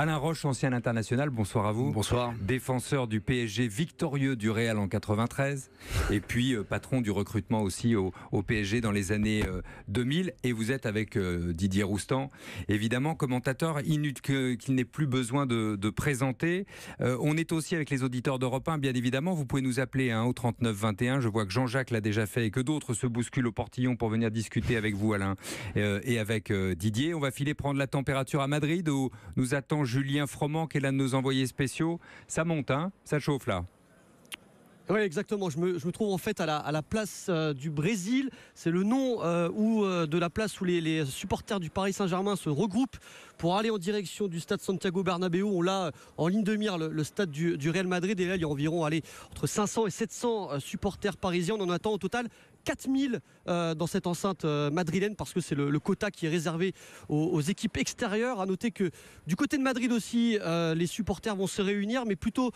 Alain Roche, ancien international, bonsoir à vous. Bonsoir. Défenseur du PSG, victorieux du Real en 93, et puis patron du recrutement aussi au PSG dans les années 2000. Et vous êtes avec Didier Roustan, évidemment, commentateur, inutile qu'il n'ait plus besoin de présenter. On est aussi avec les auditeurs d'Europe 1, bien évidemment. Vous pouvez nous appeler au 39 21. Je vois que Jean-Jacques l'a déjà fait et que d'autres se bousculent au portillon pour venir discuter avec vous, Alain, et avec Didier. On va filer prendre la température à Madrid, où nous attend Julien Froment, qui est l'un de nos envoyés spéciaux. Ça monte, hein, ça chauffe là. Oui, exactement. Je me trouve en fait à la place du Brésil. C'est le nom de la place où les supporters du Paris Saint-Germain se regroupent pour aller en direction du stade Santiago Bernabéu. On l'a en ligne de mire, le stade du Real Madrid. Et là, il y a environ entre 500 et 700 supporters parisiens. On en attend au total 4000 dans cette enceinte madrilène, parce que c'est le quota qui est réservé aux équipes extérieures. À noter que du côté de Madrid aussi, les supporters vont se réunir, mais plutôt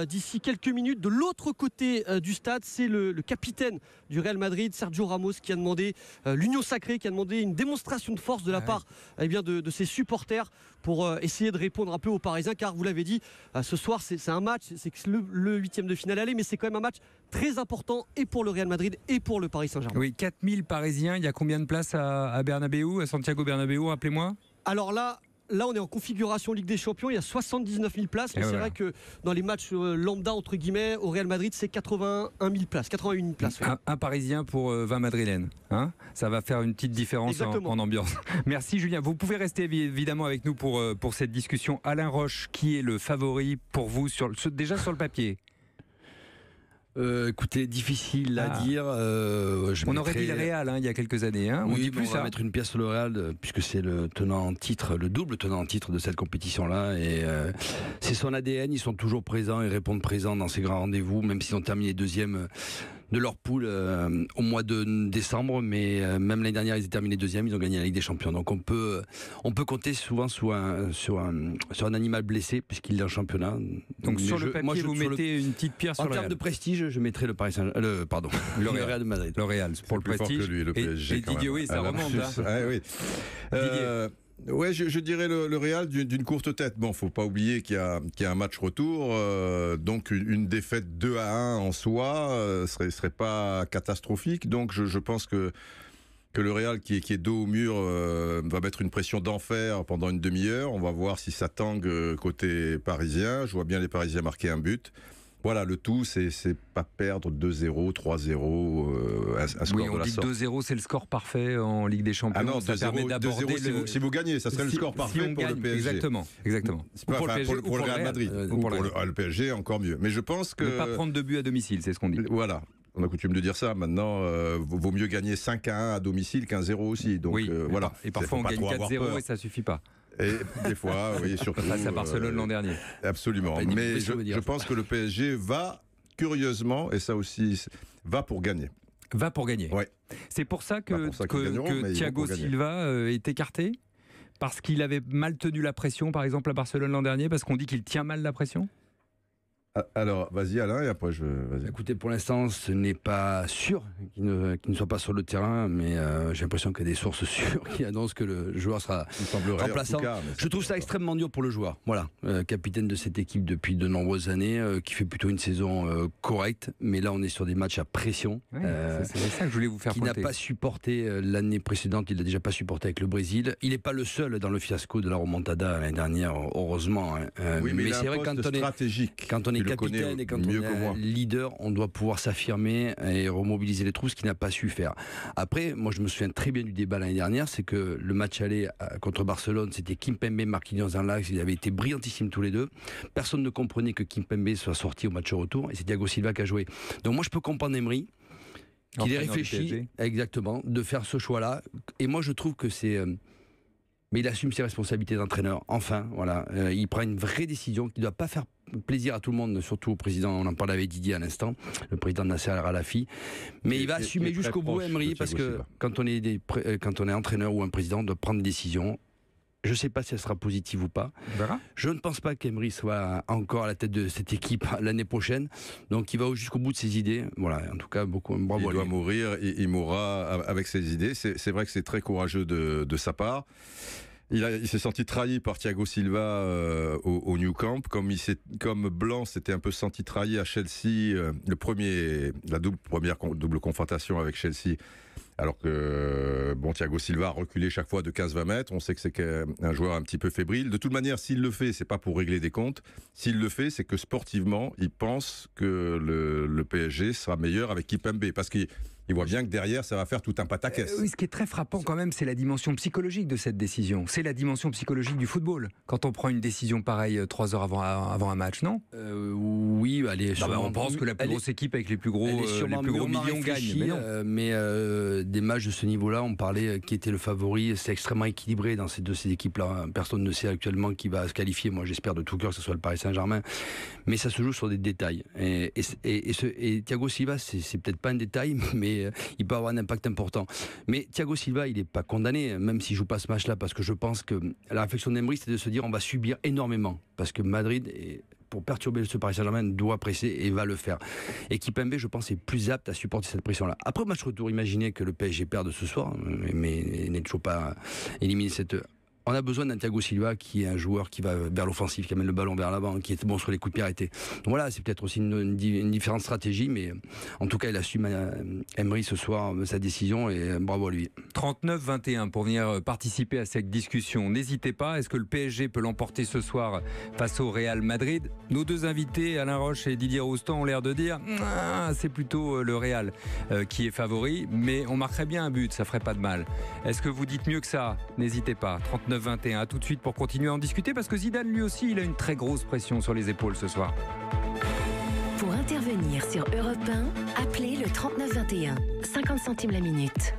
d'ici quelques minutes. De l'autre côté du stade, c'est le capitaine du Real Madrid, Sergio Ramos, qui a demandé l'union sacrée, qui a demandé une démonstration de force de la part de ses supporters pour essayer de répondre un peu aux Parisiens, car vous l'avez dit, ce soir c'est un match, c'est le huitième de finale aller, mais c'est quand même un match très important et pour le Real Madrid et pour le Paris Saint-Germain. Oui, 4000 Parisiens. Il y a combien de places à Bernabéu, à Santiago Bernabéu, rappelez-moi? Alors là, on est en configuration Ligue des Champions. Il y a 79 000 places. Mais c'est vrai que dans les matchs lambda, entre guillemets, au Real Madrid, c'est 81 000 places. 88 000 places. Ouais. Un Parisien pour 20 Madrilènes. Hein, ça va faire une petite différence en ambiance. Merci Julien. Vous pouvez rester évidemment avec nous pour cette discussion. Alain Roche, qui est le favori pour vous déjà sur le papier? Écoutez, difficile à dire. On aurait dit le Real il y a quelques années. Hein, on va mettre une pièce sur le Real, puisque c'est le tenant en titre, le double tenant en titre de cette compétition-là. Et c'est son ADN. Ils sont toujours présents et répondent présents dans ces grands rendez-vous, même s'ils ont terminé deuxième de leur poule au mois de décembre. Mais même l'année dernière, ils étaient terminés deuxième. Ils ont gagné la Ligue des Champions. Donc on peut compter souvent sur un animal blessé, puisqu'il est en championnat. Donc sur le papier, vous mettez une petite pierre sur le Real. En termes de prestige, je mettrais le Real de Madrid. Le Real, pour le prestige. Fort que lui, le PSG, et Didier, oui, ça remonte. Oui. Ouais, je dirais le Real d'une courte tête. Bon, faut pas oublier qu'il y a un match retour, donc une défaite 2-1 en soi serait pas catastrophique. Donc je pense que le Real qui est dos au mur va mettre une pression d'enfer pendant une demi-heure. On va voir si ça tangue côté parisien. Je vois bien les Parisiens marquer un but. Voilà, le tout, c'est pas perdre 2-0, 3-0, un score oui, on de la dit sorte. 2-0, c'est le score parfait en Ligue des Champions. Ah non, 2-0, si vous gagnez, ça serait le score parfait pour le PSG. Exactement. Pour le Real Madrid. Pour le PSG, encore mieux. Mais je pense que... Ne pas prendre de but à domicile, c'est ce qu'on dit. Voilà. On a coutume de dire ça. Maintenant, vaut mieux gagner 5-1 à domicile qu'un 0 aussi. Donc, oui, voilà. Et parfois, on gagne 4-0 et ça suffit pas. Et des fois, oui, surtout. Face à Barcelone l'an dernier. Absolument. Mais je pense que le PSG va, curieusement, et ça aussi, va pour gagner. Va pour gagner. Ouais. C'est pour ça que Thiago Silva est écarté? Parce qu'il avait mal tenu la pression, par exemple, à Barcelone l'an dernier? Parce qu'on dit qu'il tient mal la pression? Alors, vas-y Alain, et après vas-y. Écoutez, pour l'instant, ce n'est pas sûr qu'il ne soit pas sur le terrain, mais j'ai l'impression qu'il y a des sources sûres qui annoncent que le joueur sera remplaçant. Je trouve ça extrêmement dur pour le joueur. Voilà, capitaine de cette équipe depuis de nombreuses années, qui fait plutôt une saison correcte, mais là on est sur des matchs à pression. Ouais, c'est ça que je voulais vous faire pointer. Qui n'a pas supporté l'année précédente, il l'a déjà pas supporté avec le Brésil. Il n'est pas le seul dans le fiasco de la remontada l'année dernière, heureusement. Oui, mais c'est vrai quand on est capitaine et quand on est leader, on doit pouvoir s'affirmer et remobiliser les troupes, ce qu'il n'a pas su faire. Après, moi je me souviens très bien du débat l'année dernière, c'est que le match aller contre Barcelone, c'était Kimpembe et Marquinhos dans l'axe, ils avaient été brillantissimes tous les deux. Personne ne comprenait que Kimpembe soit sorti au match retour et c'est Thiago Silva qui a joué. Donc moi je peux comprendre Emery qu'il ait réfléchi exactement de faire ce choix-là. Et moi je trouve que c'est... mais il assume ses responsabilités d'entraîneur. Enfin, voilà, il prend une vraie décision qui ne doit pas faire plaisir à tout le monde, surtout au président. On en parlait avec Didier à l'instant, le président Nasser Al-Khelaifi. Mais il va assumer jusqu'au bout, Emery, parce que quand on est entraîneur ou un président, on doit prendre des décisions. Je ne sais pas si elle sera positive ou pas. Je ne pense pas qu'Emery soit encore à la tête de cette équipe l'année prochaine. Donc il va jusqu'au bout de ses idées. Voilà, en tout cas, bravo à lui. Il doit mourir, il mourra avec ses idées. C'est vrai que c'est très courageux de sa part. Il s'est senti trahi par Thiago Silva au Nou Camp, comme Blanc s'était un peu senti trahi à Chelsea, la double confrontation avec Chelsea. Alors que Thiago Silva a reculé chaque fois de 15-20 mètres. On sait que c'est un joueur un petit peu fébrile. De toute manière, s'il le fait, c'est pas pour régler des comptes. S'il le fait, c'est que sportivement, il pense que le PSG sera meilleur avec Kimpembe, parce qu'il voit bien que derrière, ça va faire tout un pataquès. Oui, ce qui est très frappant quand même, c'est la dimension psychologique de cette décision. C'est la dimension psychologique du football. Quand on prend une décision pareille 3 heures avant un match, non Oui, allez. On pense que la plus grosse équipe avec les plus gros millions gagne. Mais des matchs de ce niveau-là, on parlait qui était le favori. C'est extrêmement équilibré dans ces équipes-là. Personne ne sait actuellement qui va se qualifier. Moi, j'espère de tout cœur que ce soit le Paris Saint-Germain. Mais ça se joue sur des détails. Et Thiago Silva, c'est peut-être pas un détail, mais il peut avoir un impact important. Mais Thiago Silva, il n'est pas condamné, même s'il ne joue pas ce match-là, parce que je pense que la réflexion d'Emery, c'est de se dire on va subir énormément, parce que Madrid, pour perturber ce Paris Saint-Germain, doit presser et va le faire. Et Kimpembe, je pense, est plus apte à supporter cette pression-là. Après match retour, imaginez que le PSG perde ce soir, mais n'est toujours pas éliminé cette... On a besoin d'un Thiago Silva qui est un joueur qui va vers l'offensive, qui amène le ballon vers l'avant, qui est bon sur les coups de pied arrêtés. Donc voilà, c'est peut-être aussi une différente stratégie, mais en tout cas, il assume Emery ce soir sa décision et bravo à lui. 39-21 pour venir participer à cette discussion. N'hésitez pas, est-ce que le PSG peut l'emporter ce soir face au Real Madrid? Nos deux invités, Alain Roche et Didier Roustan, ont l'air de dire c'est plutôt le Real qui est favori, mais on marquerait bien un but, ça ferait pas de mal. Est-ce que vous dites mieux que ça? N'hésitez pas. 39-21, à tout de suite pour continuer à en discuter, parce que Zidane lui aussi il a une très grosse pression sur les épaules ce soir. Pour intervenir sur Europe 1, appelez le 39-21, 50 centimes la minute.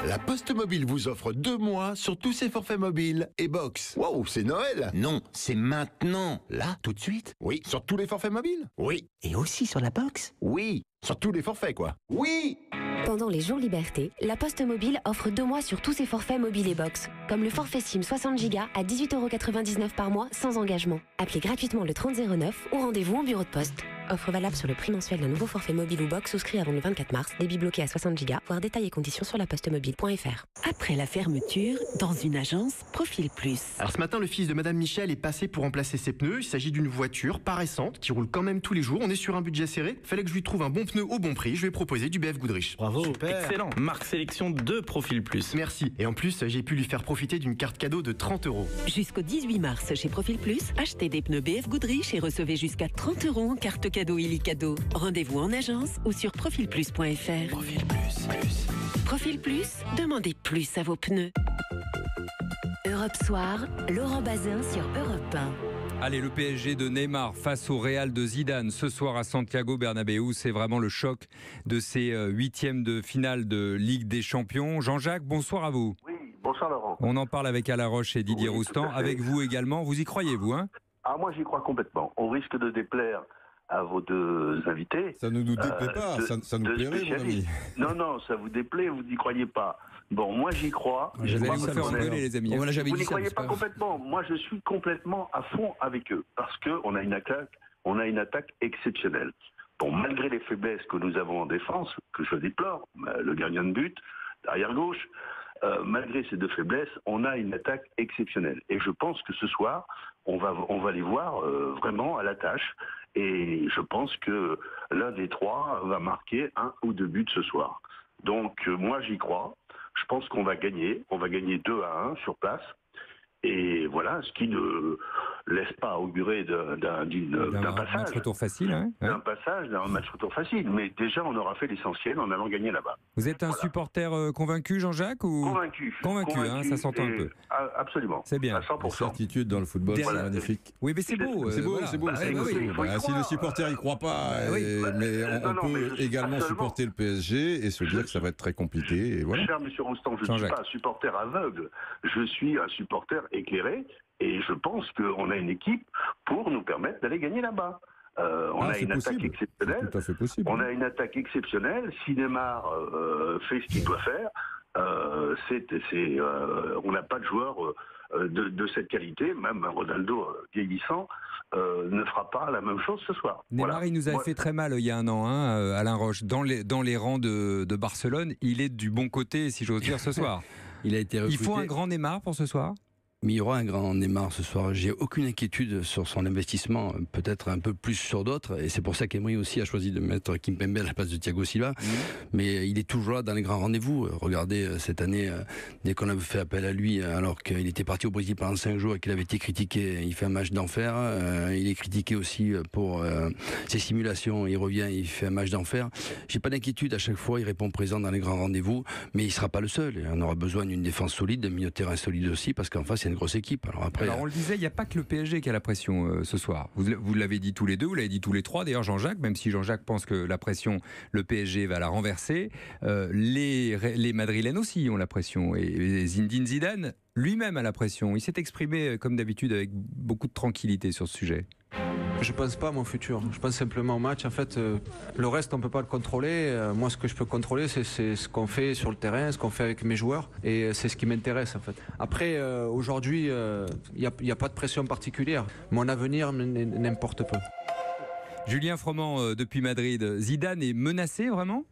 La Poste Mobile vous offre 2 mois sur tous ses forfaits mobiles et box. Wow, c'est Noël! Non, c'est maintenant. Là, tout de suite? Oui, sur tous les forfaits mobiles? Oui. Et aussi sur la box? Oui, sur tous les forfaits quoi. Oui! Pendant les jours liberté, la Poste Mobile offre 2 mois sur tous ses forfaits mobiles et box, comme le forfait SIM 60 Go à 18,99 € par mois sans engagement. Appelez gratuitement le 3009 ou rendez-vous en bureau de poste. Offre valable sur le prix mensuel d'un nouveau forfait mobile ou box souscrit avant le 24 mars, débit bloqué à 60 Go, voir détails et conditions sur lapostemobile.fr. Après la fermeture, dans une agence, Profil Plus. Alors ce matin, le fils de Madame Michel est passé pour remplacer ses pneus. Il s'agit d'une voiture pas récente, qui roule quand même tous les jours. On est sur un budget serré. Fallait que je lui trouve un bon pneu au bon prix. Je lui ai proposé du BF Goodrich. Bravo, super. Excellent. Marque sélection de Profil Plus. Merci. Et en plus, j'ai pu lui faire profiter d'une carte cadeau de 30 €. Jusqu'au 18 mars chez Profil Plus, achetez des pneus BF Goodrich et recevez jusqu'à 30 € en carte cadeau illicadeau. Rendez-vous en agence ou sur profilplus.fr. Profil Plus. Profil Plus, demandez plus à vos pneus. Europe Soir, Laurent Bazin sur Europe 1. Allez, le PSG de Neymar face au Real de Zidane ce soir à Santiago Bernabéu, c'est vraiment le choc de ces 8e de finale de Ligue des Champions. Jean-Jacques, bonsoir à vous. Oui, bonsoir Laurent. On en parle avec Alain Roche et Didier Roustan, avec vous également. Vous y croyez, vous, hein? Ah, moi j'y crois complètement. Au risque de déplaire à vos deux invités. Ça ne nous déplaît pas, ça nous plairait, mon ami. Non, ça vous déplaît, vous n'y croyez pas. Bon, moi j'y crois. Je vais vous faire engueuler, les amis. Vous n'y croyez pas complètement. Moi je suis complètement à fond avec eux, parce qu'on a une attaque exceptionnelle. Bon, malgré les faiblesses que nous avons en défense, que je déplore, le gardien de but, derrière gauche, malgré ces deux faiblesses, on a une attaque exceptionnelle. Et je pense que ce soir, on va les voir vraiment à la tâche. Et je pense que l'un des trois va marquer 1 ou 2 buts ce soir. Donc moi j'y crois. Je pense qu'on va gagner. On va gagner 2-1 sur place. Et voilà, ce qui ne laisse pas augurer d'un passage. Match retour facile, hein, d'un match retour facile. Mais déjà, on aura fait l'essentiel en allant gagner là-bas. Vous êtes un supporter convaincu, Jean-Jacques, ou... Convaincu, hein, ça s'entend un peu. Absolument. C'est bien. À 100%. La certitude dans le football, c'est magnifique. Oui, mais c'est beau. C'est beau. Si le supporter y croit pas, mais on peut également supporter le PSG et se dire que ça va être très compliqué. Et voilà. Cher monsieur Roustan, je ne suis pas un supporter aveugle. Je suis un supporter éclairé. Et je pense qu'on a une équipe pour nous permettre d'aller gagner là-bas. On a une attaque exceptionnelle. C'est tout à fait possible. On a une attaque exceptionnelle. Si Neymar fait ce qu'il doit faire, on n'a pas de joueur de cette qualité. Même Ronaldo vieillissant ne fera pas la même chose ce soir. Neymar, il nous avait fait très mal il y a un an, hein, Alain Roche. Dans les rangs de Barcelone, il est du bon côté, si j'ose dire, ce soir. Il a été recruté. Il faut un grand Neymar pour ce soir? Mais il y aura un grand Neymar ce soir. J'ai aucune inquiétude sur son investissement, peut-être un peu plus sur d'autres. Et c'est pour ça qu'Emery aussi a choisi de mettre Kimpembe à la place de Thiago Silva. Mais il est toujours là dans les grands rendez-vous. Regardez, cette année, dès qu'on a fait appel à lui, alors qu'il était parti au Brésil pendant 5 jours et qu'il avait été critiqué, il fait un match d'enfer. Il est critiqué aussi pour ses simulations. Il revient, il fait un match d'enfer. J'ai pas d'inquiétude à chaque fois. Il répond présent dans les grands rendez-vous. Mais il sera pas le seul. On aura besoin d'une défense solide, d'un milieu de terrain solide aussi, parce qu'en face, c'est une grosse équipe. Alors après, on le disait, il n'y a pas que le PSG qui a la pression ce soir. Vous l'avez dit tous les deux, vous l'avez dit tous les trois. D'ailleurs, Jean-Jacques, même si Jean-Jacques pense que la pression, le PSG va la renverser, les Madrilènes aussi ont la pression. Et Zinedine Zidane, lui-même a la pression. Il s'est exprimé, comme d'habitude, avec beaucoup de tranquillité sur ce sujet. Je pense pas à mon futur. Je pense simplement au match. En fait, le reste, on peut pas le contrôler. Moi, ce que je peux contrôler, c'est ce qu'on fait sur le terrain, ce qu'on fait avec mes joueurs. Et c'est ce qui m'intéresse, en fait. Après, aujourd'hui, il n'y a pas de pression particulière. Mon avenir n'importe peu. Julien Froment, depuis Madrid. Zidane est menacé, vraiment ?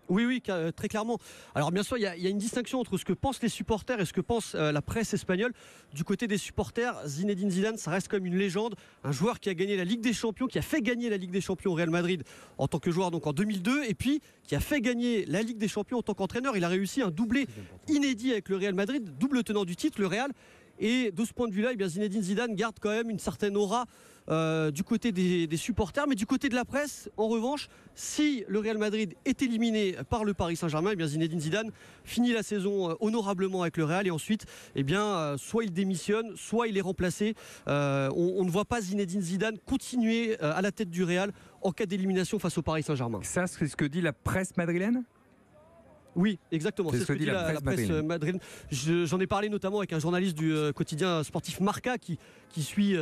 Oui, très clairement. Alors bien sûr, il y a une distinction entre ce que pensent les supporters et ce que pense la presse espagnole. Du côté des supporters, Zinedine Zidane, ça reste comme une légende, un joueur qui a gagné la Ligue des Champions, qui a fait gagner la Ligue des Champions au Real Madrid en tant que joueur donc en 2002, et puis qui a fait gagner la Ligue des Champions en tant qu'entraîneur. Il a réussi un doublé inédit avec le Real Madrid, double tenant du titre, le Real. Et de ce point de vue-là, Zinedine Zidane garde quand même une certaine aura du côté des supporters, mais du côté de la presse, en revanche, si le Real Madrid est éliminé par le Paris Saint-Germain, Zinedine Zidane finit la saison honorablement avec le Real et ensuite, soit il démissionne, soit il est remplacé. On ne voit pas Zinedine Zidane continuer à la tête du Real en cas d'élimination face au Paris Saint-Germain. Ça, c'est ce que dit la presse madrilène ? Oui, exactement. C'est ce que dit la presse madrilène. J'en ai parlé notamment avec un journaliste du quotidien sportif Marca qui suit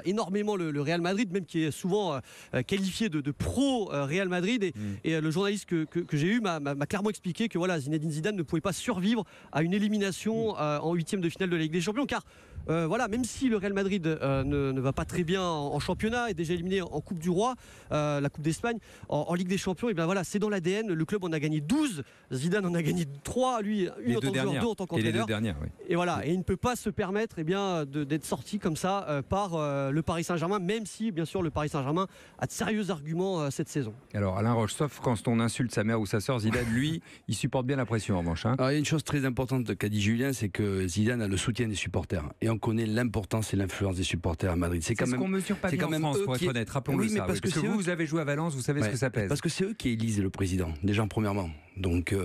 énormément le Real Madrid, même qui est souvent qualifié de pro Real Madrid. Et le journaliste que j'ai eu m'a clairement expliqué que Zinedine Zidane ne pouvait pas survivre à une élimination en 8e de finale de la Ligue des Champions, car même si le Real Madrid ne va pas très bien en championnat, est déjà éliminé en Coupe du Roi, la Coupe d'Espagne, en Ligue des Champions, c'est dans l'ADN. Le club en a gagné 12, Zidane en a gagné 3, lui, une en tant que joueur, 2 en tant qu'entraîneur. Et les 2 dernières, oui. Et il ne peut pas se permettre d'être sorti comme ça par le Paris Saint-Germain, même si, bien sûr, le Paris Saint-Germain a de sérieux arguments cette saison. Alors, Alain Roche, sauf quand on insulte sa mère ou sa sœur, Zidane, lui, il supporte bien la pression en revanche. Alors, il y a une chose très importante qu'a dit Julien, c'est que Zidane a le soutien des supporters. Et on connaît l'importance et l'influence des supporters à Madrid. C'est ce qu'on mesure pas bien en France, pour être honnête, rappelons-le ça. Parce que vous avez joué à Valence, vous savez ce que ça pèse. Parce que c'est eux qui élisent le président, déjà premièrement. Donc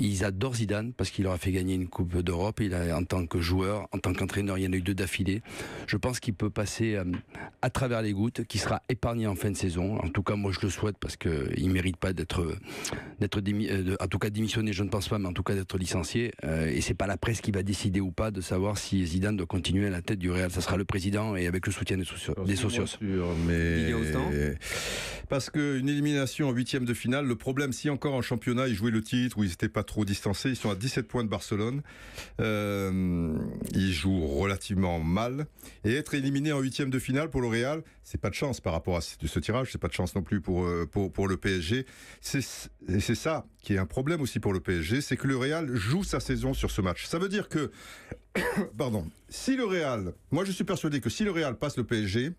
ils adorent Zidane parce qu'il leur a fait gagner une Coupe d'Europe. En tant que joueur, en tant qu'entraîneur, il y en a eu 2 d'affilée. Je pense qu'il peut passer à travers les gouttes, qu'il sera épargné en fin de saison. En tout cas, moi je le souhaite parce qu'il ne mérite pas en tout cas démissionné, je ne pense pas, mais en tout cas d'être licencié. Et c'est pas la presse qui va décider ou pas de savoir si Zidane doit continuer à la tête du Real. Ça sera le président et avec le soutien des socios. Parce qu'une élimination en 8e de finale, le problème, si encore en championnat ils jouaient le titre où ils n'étaient pas trop distancés, ils sont à 17 points de Barcelone, ils jouent relativement mal, et être éliminé en 8e de finale pour le Real, c'est pas de chance par rapport à ce tirage, c'est pas de chance non plus pour le PSG. C'est ça qui est un problème aussi pour le PSG, c'est que le Real joue sa saison sur ce match. Ça veut dire que si le Real, moi je suis persuadé que si le Real passe le PSG,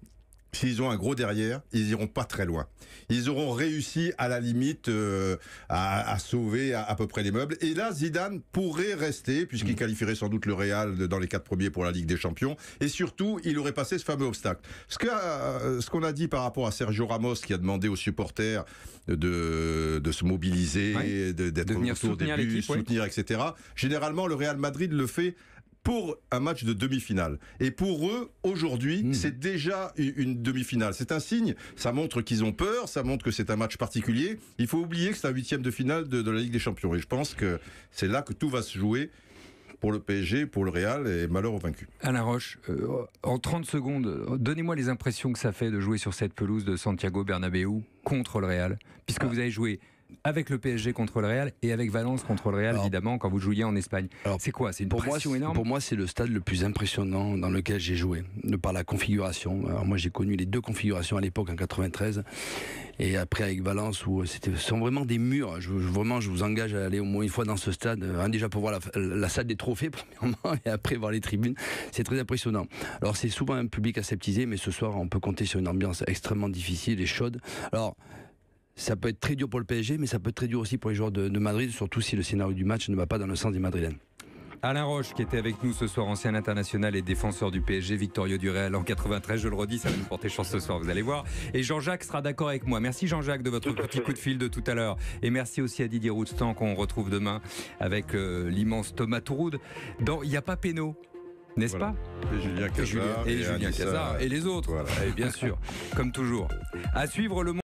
s'ils ont un gros derrière, ils iront pas très loin. Ils auront réussi à la limite à sauver à peu près les meubles. Et là, Zidane pourrait rester, puisqu'il qualifierait sans doute le Real dans les 4 premiers pour la Ligue des Champions. Et surtout, il aurait passé ce fameux obstacle. Ce qu'on a dit par rapport à Sergio Ramos, qui a demandé aux supporters de se mobiliser, d'être autour des bus, soutenir, etc. Généralement, le Real Madrid le fait pour un match de demi-finale. Et pour eux, aujourd'hui, c'est déjà une demi-finale. C'est un signe, ça montre qu'ils ont peur, ça montre que c'est un match particulier. Il faut oublier que c'est un 8e de finale de la Ligue des Champions. Et je pense que c'est là que tout va se jouer pour le PSG, pour le Real, et malheur aux vaincus. Alain Roche, en 30 secondes, donnez-moi les impressions que ça fait de jouer sur cette pelouse de Santiago Bernabéu contre le Real, puisque vous avez joué avec le PSG contre le Real et avec Valence contre le Real, évidemment, quand vous jouiez en Espagne. C'est quoi? C'est une pression énorme? Pour moi, c'est le stade le plus impressionnant dans lequel j'ai joué, de par la configuration. Alors moi, j'ai connu les deux configurations à l'époque, en 93, et après avec Valence, où ce sont vraiment des murs. Je vous engage à aller au moins une fois dans ce stade, déjà pour voir la salle des trophées, premièrement, et après voir les tribunes. C'est très impressionnant. Alors c'est souvent un public aseptisé, mais ce soir, on peut compter sur une ambiance extrêmement difficile et chaude. Alors, ça peut être très dur pour le PSG, mais ça peut être très dur aussi pour les joueurs de Madrid, surtout si le scénario du match ne va pas dans le sens des Madrilènes. Alain Roche, qui était avec nous ce soir, ancien international et défenseur du PSG, victorieux du Real en 93, je le redis, ça va nous porter chance ce soir, vous allez voir. Et Jean-Jacques sera d'accord avec moi. Merci Jean-Jacques de votre petit coup de fil de tout à l'heure. Et merci aussi à Didier Roustan qu'on retrouve demain avec l'immense Thomas Touroud. Il n'y a pas Pénaud, n'est-ce pas? Et Julien Cazard. Et Julien Cazard et les autres, bien sûr, comme toujours. À suivre le monde.